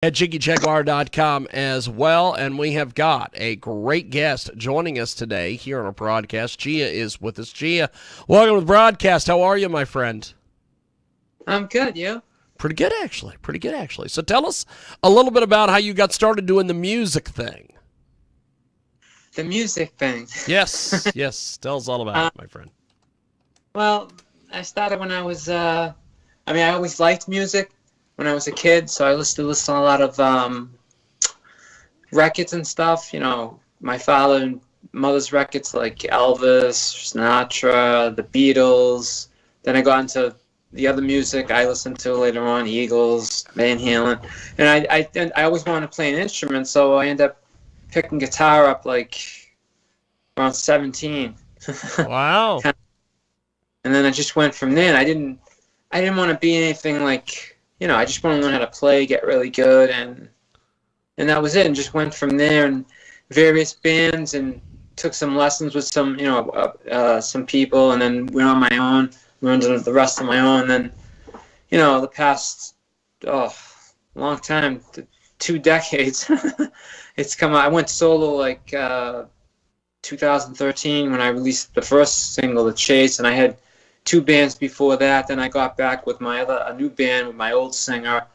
at JiggyJaguar.com as well. And we have got a great guest joining us today here on our broadcast. Gia is with us. Gia, welcome to the broadcast. How are you, my friend? I'm good, you? Pretty good, actually. Pretty good, actually. So tell us a little bit about how you got started doing the music thing. The music thing. Yes, yes. Tell us all about it, my friend. Well, I started when I was, I always liked music when I was a kid, so I used to listen to a lot of records and stuff. You know, my father and mother's records like Elvis, Sinatra, the Beatles. Then I got into the other music I listened to later on, Eagles, Van Halen. And I always wanted to play an instrument, so I ended up picking guitar up like around 17. Wow. And then I just went from there. And I didn't want to be anything like, I just want to learn how to play, get really good, and that was it. And just went from there and various bands and took some lessons with some, some people, and then went on my own, learned the rest on my own. And then, the past, long time, 2 decades, it's come out. I went solo like 2013 when I released the first single, The Chase, and I had 2 bands before that. Then I got back with a new band with my old singer,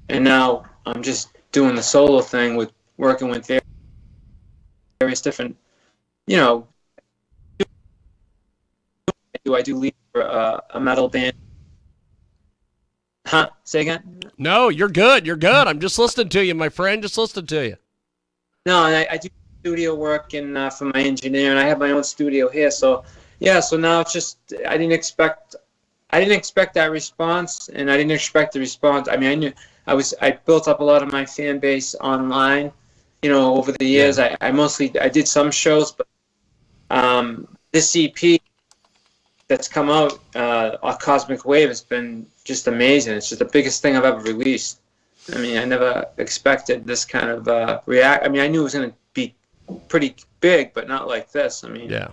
and now I'm just doing the solo thing with working with various different, I do lead for a metal band. Huh? Say again? No, you're good. You're good. I'm just listening to you, my friend. Just listening to you. No, and I do studio work and for my engineer, and I have my own studio here. So yeah, so now it's just I didn't expect that response, and I didn't expect the response. I mean, I knew I built up a lot of my fan base online, over the years. Yeah. I did some shows, but this EP that's come out, A Cosmic Wave, has been just amazing. It's just the biggest thing I've ever released. I mean, I never expected this kind of react. I mean, I knew it was going to be pretty big, but not like this. I mean, Yeah.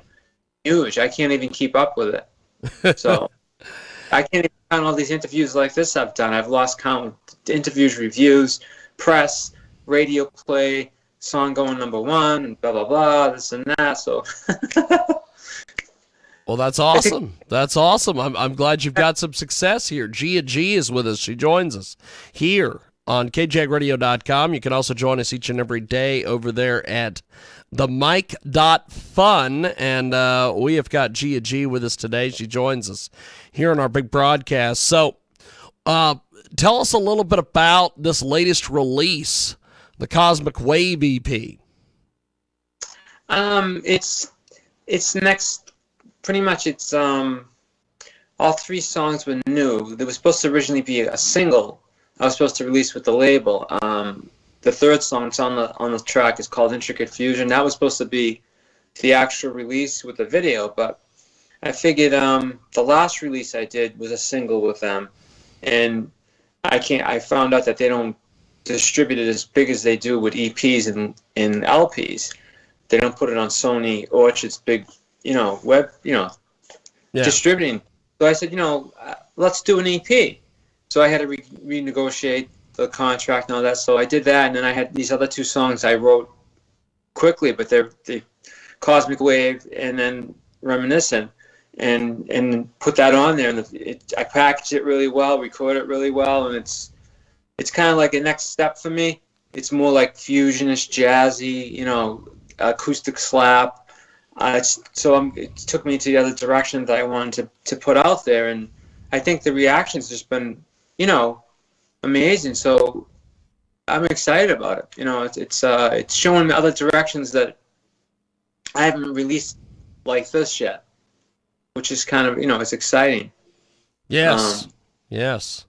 Huge. I can't even keep up with it. So I can't even count all these interviews like this I've done. I've lost count with interviews, reviews, press, radio play, song going #1, and blah, blah, blah, this and that. So. Well, that's awesome. That's awesome. I'm glad you've got some success here. Gia G is with us. She joins us here on KJAGradio.com. You can also join us each and every day over there at themic.fun. And we have got Gia G with us today. She joins us here on our big broadcast. So tell us a little bit about this latest release, the Cosmic Wave EP. It's next. Pretty much, it's all 3 songs were new. There was supposed to originally be a single I was supposed to release with the label. The 3rd song, it's on the track, is called Intricate Fusion. That was supposed to be the actual release with the video, but I figured the last release I did was a single with them, and I found out that they don't distribute it as big as they do with EPs and LPs. They don't put it on Sony Orchard's big, web, distributing. So I said, let's do an EP. So I had to renegotiate the contract and all that. So I did that, and then I had these other 2 songs I wrote quickly, but they're the Cosmic Wave and then Reminiscing, and put that on there. And I packaged it really well, recorded it really well, and it's kind of like a next step for me. It's more like fusionist, jazzy, acoustic slap. It took me to the other direction that I wanted to put out there, and I think the reaction's just been, amazing. So I'm excited about it. It's showing me other directions that I haven't released like this yet, which is kind of, it's exciting. Yes. Yes.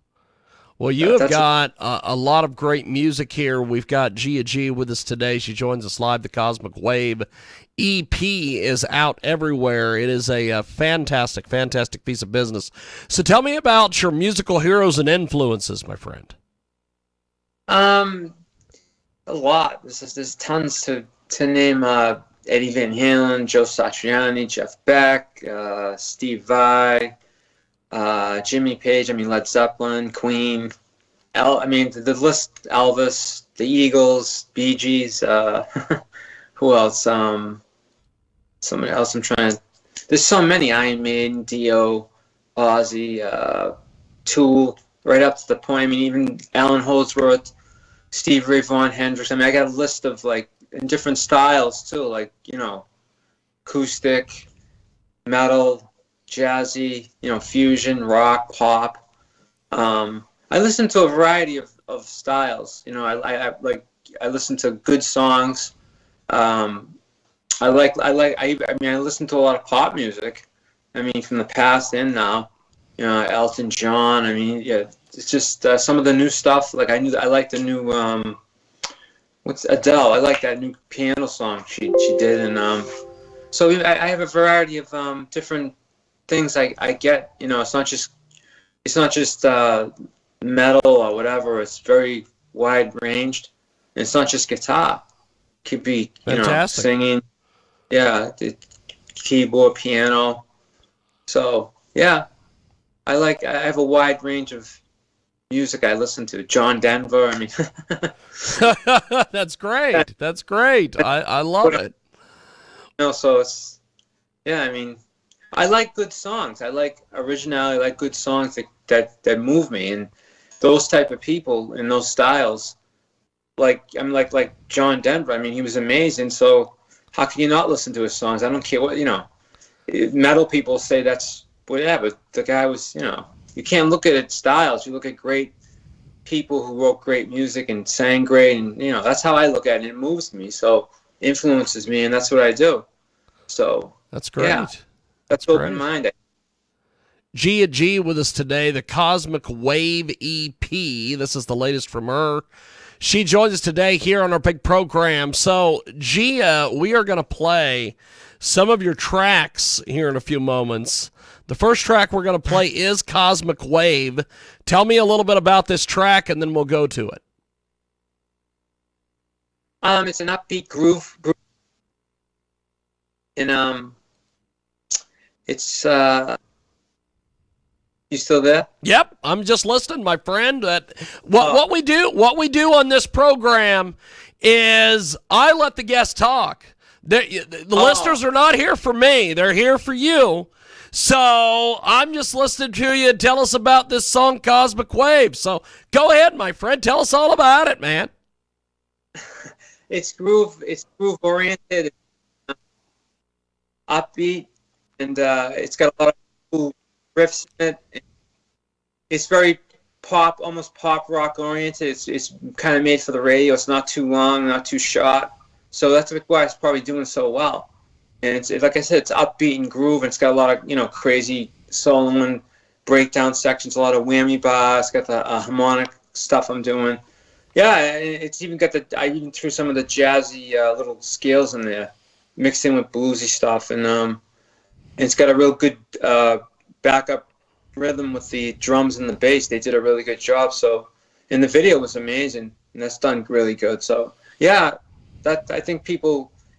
Well, you have got a lot of great music here. We've got Gia G with us today. She joins us live. The Cosmic Wave EP is out everywhere. It is a fantastic, fantastic piece of business. So tell me about your musical heroes and influences, my friend. A lot. There's tons to name. Eddie Van Halen, Joe Satriani, Jeff Beck, Steve Vai, Jimmy Page, Led Zeppelin, Queen, I mean, the list: Elvis, the Eagles, Bee Gees. Who else? Somebody else. I'm trying. There's so many. Iron Maiden, Dio, Ozzy, Tool, right up to the point. I mean, even Alan Holdsworth, Stevie Ray Vaughan, Hendrix. I mean, I got a list of like in different styles too, like acoustic, metal, jazzy, fusion, rock, pop. I listen to a variety of styles. I listen to good songs. I listen to a lot of pop music. I mean, from the past and now. Elton John. I mean, yeah, it's just some of the new stuff. Like I like the new what's Adele. I like that new piano song she did, and so I have a variety of different things I get. It's not just metal or whatever. It's very wide ranged. And it's not just guitar. It could be Fantastic. Singing. Yeah, the keyboard, piano. So yeah, I have a wide range of music I listen to. John Denver. I mean, That's great. That's great. I love it. So it's I mean, I like good songs. I like originality. I like good songs that move me, and those type of people in those styles. Like John Denver. I mean, he was amazing. So how can you not listen to his songs? I don't care what metal people say that's but the guy was you can't look at it styles. You look at great people who wrote great music and sang great, and that's how I look at it. It moves me, so influences me, and that's what I do. So that's great. Yeah, that's open-minded. Gia G with us today, the Cosmic Wave EP. This is the latest from her. She joins us today here on our big program. So, Gia, we are going to play some of your tracks here in a few moments. The first track we're going to play is Cosmic Wave. Tell me a little bit about this track, and then we'll go to it. It's an upbeat groove. And it's you still there? Yep, I'm just listening, my friend. What we do on this program is I let the guests talk. The listeners are not here for me; they're here for you. So I'm just listening to you. Tell us about this song, Cosmic Wave. So go ahead, my friend. Tell us all about it, man. It's groove oriented, upbeat, and it's got a lot of cool riffs in it. It's very pop, almost pop rock oriented. It's kind of made for the radio. It's not too long, not too short. So that's why it's probably doing so well. And it's like I said, it's upbeat and groove, and it's got a lot of crazy solo and breakdown sections, a lot of whammy bars. It's got the harmonic stuff I'm doing. Yeah, it's even got I even threw some of the jazzy little scales in there, mixed in with bluesy stuff, and it's got a real good backup rhythm with the drums and the bass. They did a really good job. So, and the video was amazing, and that's done really good. So, yeah, I think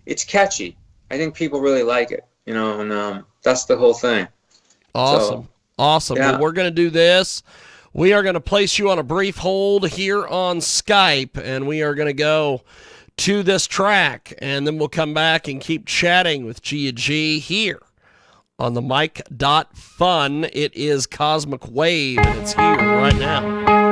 it's catchy. I think people really like it, and that's the whole thing. Awesome. Awesome. Yeah. Well, we're going to do this. We are going to place you on a brief hold here on Skype, and we are going to go to this track, and then we'll come back and keep chatting with Gia G here on the mic.fun. It is Cosmic Wave, and it's here right now.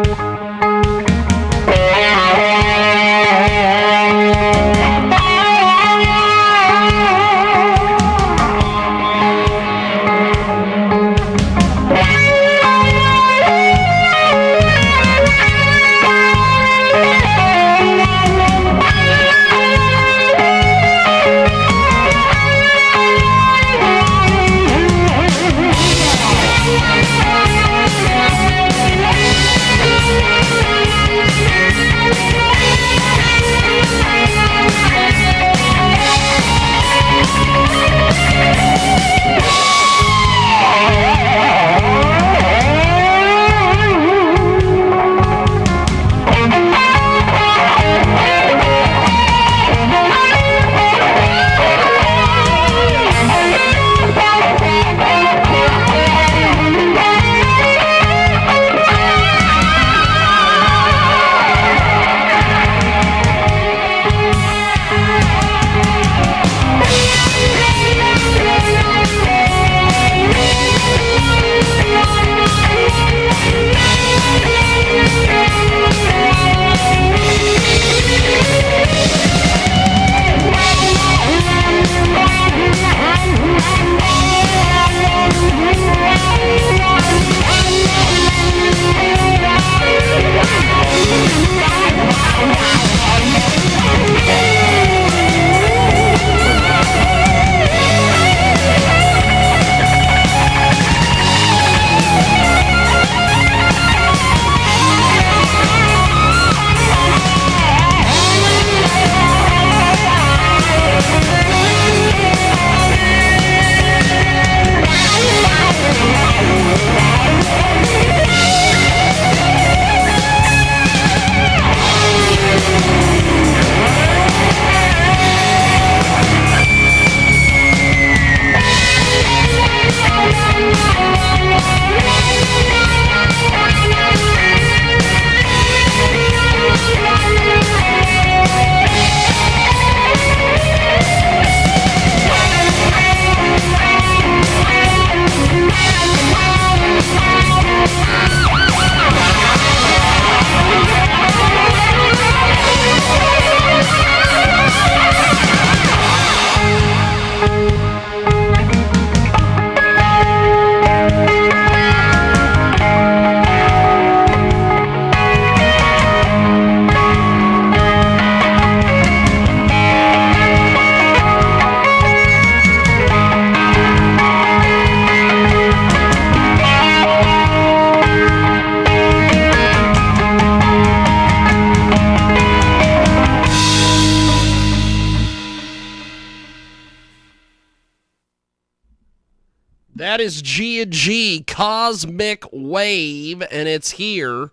That is Gia G, Cosmic Wave, and it's here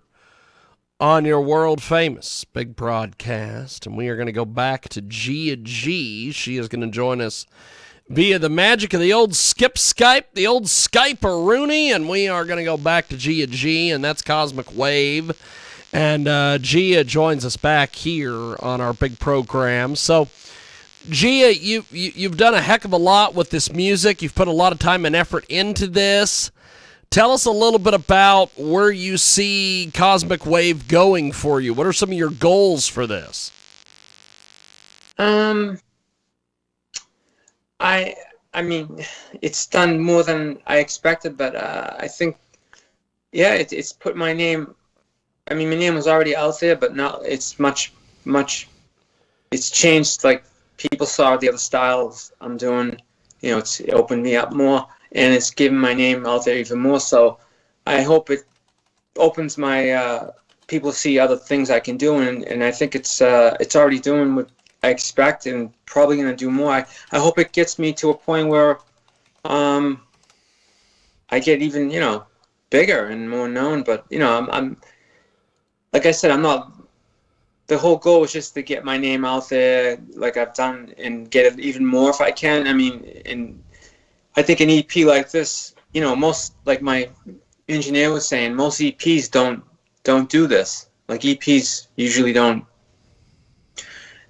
on your world famous big broadcast. And we are going to go back to Gia G. She is going to join us via the magic of the old Skype, the old Skype-a-rooney, and we are going to go back to Gia G, and that's Cosmic Wave. And Gia joins us back here on our big program. So, Gia, you've done a heck of a lot with this music. You've put a lot of time and effort into this. Tell us a little bit about where you see Cosmic Wave going for you. What are some of your goals for this? I mean, it's done more than I expected, but I think, yeah, it's put my name. I mean, my name was already out there, but now it's much. It's changed. Like, people saw the other styles I'm doing. You know, it opened me up more, and it's given my name out there even more. So I hope it opens my people see other things I can do, and I think it's already doing what I expect, and probably going to do more. I hope it gets me to a point where I get even, you know, bigger and more known. But, you know, I'm like I said, I'm not. The whole goal is just to get my name out there, like I've done, and get it even more if I can. I mean, and I think an EP like this, you know, most, like my engineer was saying, most EPs don't do this. Like, EPs usually don't,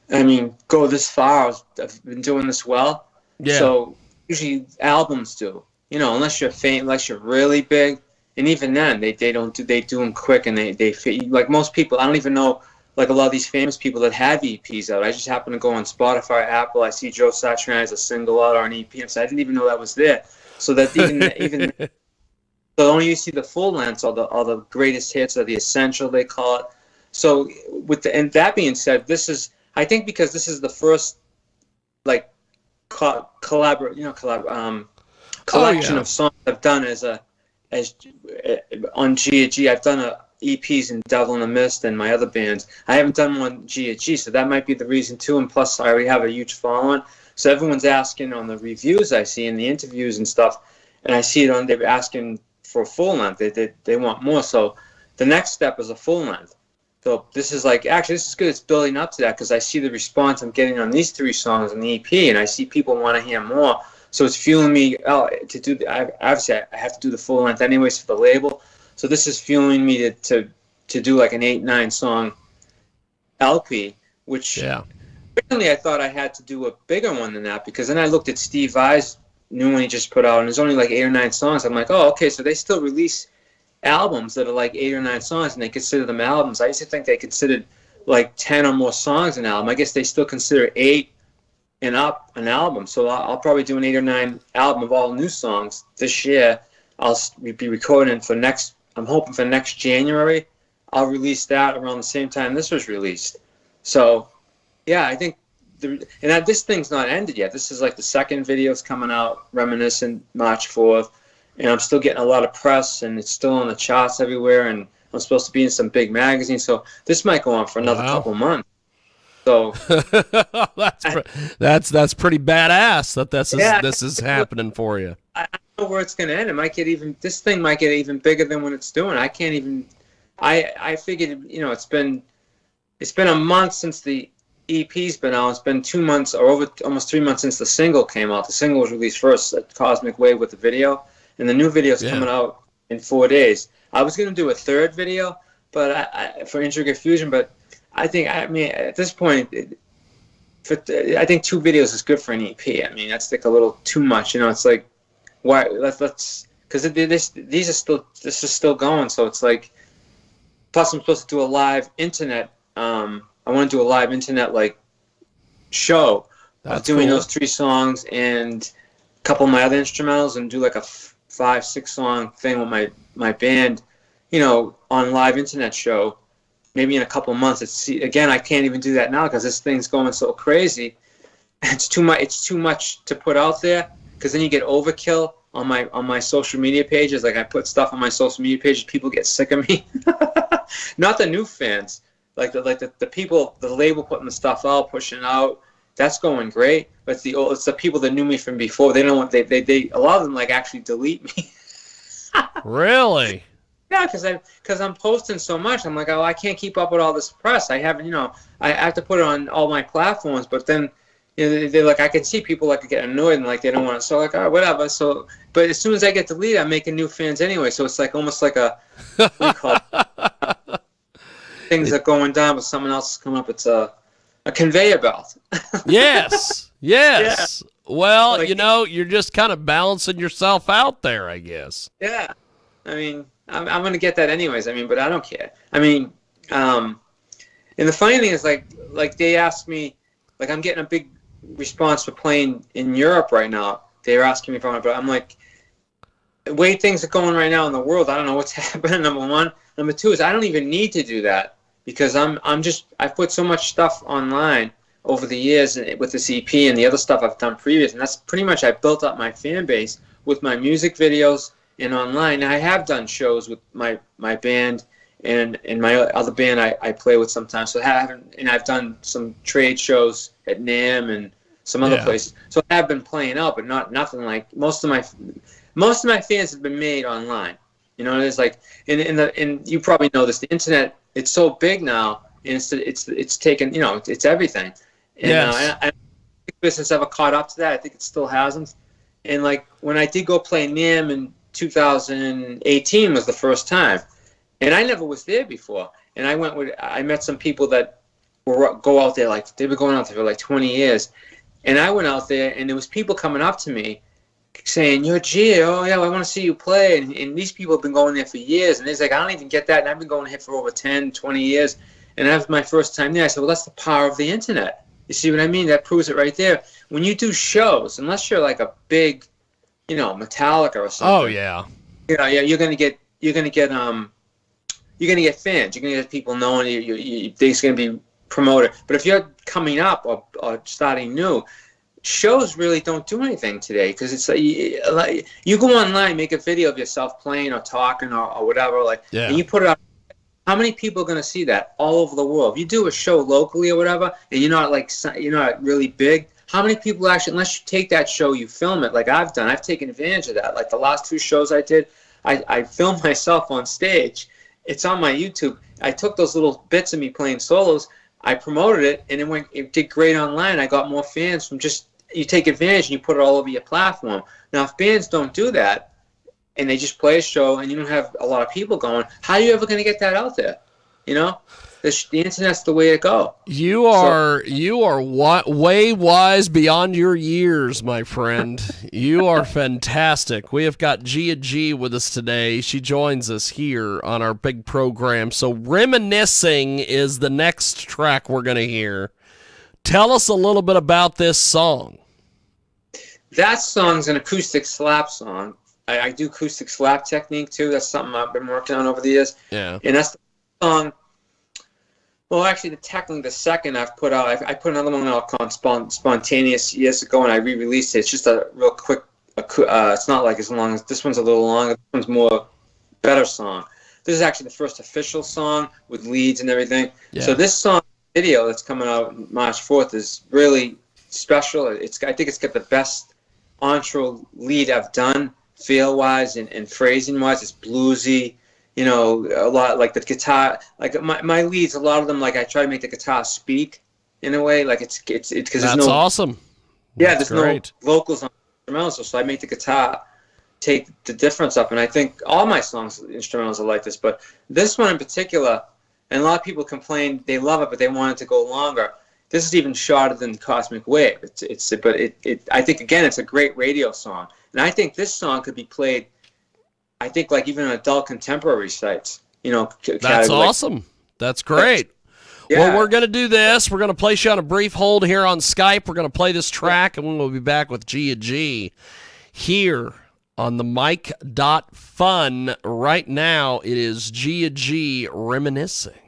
I mean, go this far. I've been doing this well. Yeah. So usually albums do, you know, unless you're unless you're really big, and even then they do them quick, and they fit. Like, most people, I don't even know, like, a lot of these famous people that have EPs out. I just happen to go on Spotify, Apple. I see Joe Satriani has a single out or an EP, and so I didn't even know that was there. So that even so, only you see the full lengths, all the greatest hits, or the essential, they call it. So and that being said, this is, I think, because this is the first, like, collection of songs I've done on Gia G. I've done EPs in Devil in the Mist and my other bands. I haven't done one Gia G, so that might be the reason too. And plus, I already have a huge following, so everyone's asking on the reviews I see in the interviews and stuff, and I see it they're asking for a full length. They want more. So the next step is a full length. So this is like, actually, this is good. It's building up to that, because I see the response I'm getting on these 3 songs on the EP, and I see people want to hear more. So it's fueling me to do. Obviously, I have to do the full length anyways for the label. So this is fueling me to do like an 8-9 song LP, which originally I thought I had to do a bigger one than that, because then I looked at Steve Vai's new one he just put out, and there's only like 8 or 9 songs. I'm like, oh, okay, so they still release albums that are like 8 or 9 songs, and they consider them albums. I used to think they considered like 10 or more songs an album. I guess they still consider 8 and up an album. So I'll probably do an 8 or 9 album of all new songs this year. I'll be recording for I'm hoping for next January. I'll release that around the same time this was released. So, yeah, I think, this thing's not ended yet. This is like the second video's coming out, Reminiscing, March 4th. And I'm still getting a lot of press, and it's still on the charts everywhere, and I'm supposed to be in some big magazines. So this might go on for another couple months. So that's pretty badass that this is happening for you. I don't know where it's going to end. This thing might get even bigger than what it's doing. I can't even. I figured, you know, it's been a month since the EP's been out. It's been 2 months, or almost 3 months since the single came out. The single was released first at Cosmic Wave with the video, and the new video is coming out in 4 days. I was going to do a third video, but for Intricate Fusion, but I think, at this point, I think 2 videos is good for an EP. I mean, that's like a little too much, you know. It's like, why? Let's because this is still going. So it's like, plus I'm supposed to do a live internet. I want to do a live internet like show of doing those 3 songs and a couple of my other instrumentals, and do like a 5-6 song thing with my band, you know, on live internet show. Maybe in a couple of months. Again, I can't even do that now because this thing's going so crazy. It's too much. It's too much to put out there, because then you get overkill on my social media pages. Like, I put stuff on my social media pages, people get sick of me. Not the new fans, like the people, the label putting the stuff out, pushing it out, that's going great. But it's the people that knew me from before. They don't want they a lot of them like actually delete me. Really? Yeah, because I'm posting so much. I'm like, oh, I can't keep up with all this press. I haven't, I have to put it on all my platforms. But then, they're like, I can see people like get annoyed and like they don't want to. So like, all right, whatever. So, but as soon as I get deleted, I'm making new fans anyway. So it's like almost like a what do you call it? Things are going down, but someone else is coming up. It's a conveyor belt. Yes. Yeah. Well, like, you're just kind of balancing yourself out there, I guess. Yeah. I mean, I'm going to get that anyways. I mean, but I don't care. I mean, and the funny thing is, like they asked me, like I'm getting a big response for playing in Europe right now. They're asking me if I want, but I'm like, the way things are going right now in the world, I don't know what's happening. Number one. Number two is I don't even need to do that because I've put so much stuff online over the years with this EP and the other stuff I've done previous, and that's pretty much I built up my fan base with my music videos. And online, I have done shows with my band and my other band I play with sometimes. So I've done some trade shows at NAMM and some other places. So I have been playing out, but nothing like most of my fans have been made online. There's like and you probably know this. The internet, it's so big now, and it's taken. It's everything. And I don't think business ever caught up to that. I think it still hasn't. And like when I did go play NAMM and 2018 was the first time, and I never was there before. And I met some people that go out there, like they've been going out there for like 20 years. And I went out there, and there was people coming up to me saying, "You're Gia, oh yeah, I want to see you play." And these people have been going there for years, and it's like, I don't even get that. And I've been going here for over 10, 20 years, and that was my first time there. I said, well, that's the power of the internet. You see what I mean? That proves it right there. When you do shows, unless you're like a big Metallica or something. Oh yeah. You're gonna get fans. You're gonna get people knowing you. It's gonna be promoted. But if you're coming up or starting new, shows really don't do anything today because it's like you go online, make a video of yourself playing or talking or whatever, and you put it out. How many people are gonna see that all over the world? If you do a show locally or whatever, and you're not really big. How many people actually, unless you take that show, you film it like I've done. I've taken advantage of that. Like the last 2 shows I did, I filmed myself on stage. It's on my YouTube. I took those little bits of me playing solos, I promoted it, and it did great online. I got more fans from just, you take advantage and you put it all over your platform. Now, if bands don't do that, and they just play a show and you don't have a lot of people going, how are you ever going to get that out there? The internet's the way to go. You are way wise beyond your years, my friend. You are fantastic. We have got Gia G with us today. She joins us here on our big program. So Reminiscing is the next track we're going to hear. Tell us a little bit about this song. That song's an acoustic slap song. I do acoustic slap technique too. That's something I've been working on over the years. Yeah. And that's the song. Well, actually, technically the second I've put out, I put another one out called Spontaneous years ago, and I re-released it. It's just a real quick, it's not like as long as, this one's a little longer, this one's more better song. This is actually the first official song with leads and everything. Yeah. So this song video that's coming out March 4th is really special. I think it's got the best intro lead I've done, feel-wise and phrasing-wise. It's bluesy. A lot like the guitar, like my leads, a lot of them, like I try to make the guitar speak in a way, like it's because there's no awesome. Yeah, there's great. No vocals on instrumentals, so I make the guitar take the difference up, and I think all my songs instrumentals are like this, but this one in particular, and a lot of people complain they love it, but they want it to go longer. This is even shorter than Cosmic Wave. I think again it's a great radio song, and I think this song could be played. I think like even adult contemporary sites, That's awesome. That's great. Yeah. Well, we're going to do this. We're going to place you on a brief hold here on Skype. We're going to play this track, and we'll be back with Gia G here on the mic.fun. Right now, it is Gia G Reminiscing.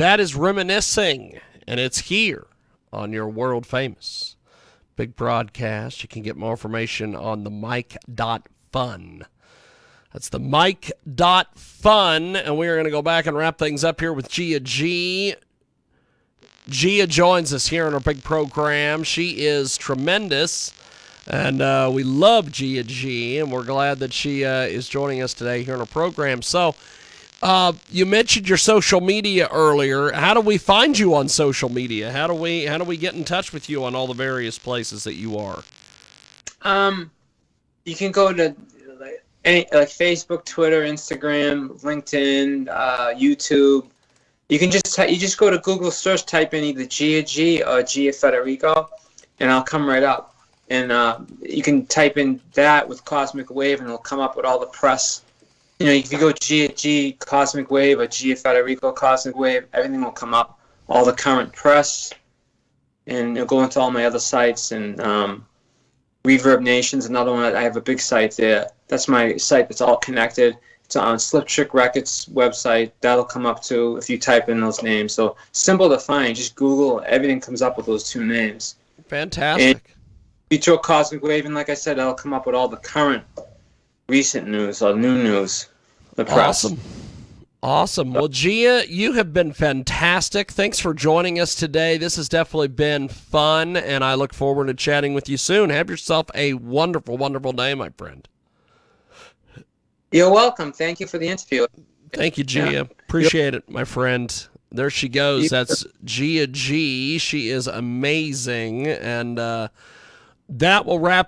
That is Reminiscing, and it's here on your world famous big broadcast. You can get more information on the mic.fun. That's the mic.fun, and we are going to go back and wrap things up here with Gia G. Gia joins us here in our big program. She is tremendous, and we love Gia G, and we're glad that she is joining us today here in our program. So, you mentioned your social media earlier. How do we find you on social media? How do we get in touch with you on all the various places that you are? You can go to like Facebook, Twitter, Instagram, LinkedIn, YouTube. You can just go to Google search, type in either Gia G or Gia Federico, and I'll come right up. And you can type in that with Cosmic Wave, and it'll come up with all the press. You know, if you go Gia G Cosmic Wave or Gia Federico Cosmic Wave, everything will come up, all the current press, and you'll go into all my other sites. And Reverb Nation's another one. I have a big site there. That's my site that's all connected. It's on Sliptrick Records website. That'll come up too if you type in those names. So simple to find. Just Google. Everything comes up with those two names. Fantastic. And if you throw Cosmic Wave in, like I said, that'll come up with all the current, recent news or new news. The press. Awesome. Well, Gia, you have been fantastic. Thanks for joining us today. This has definitely been fun, and I look forward to chatting with you soon. Have yourself a wonderful, wonderful day, my friend. You're welcome. Thank you for the interview. Thank you, Gia. Yeah. Appreciate it, my friend. There she goes. That's Gia G. She is amazing, and that will wrap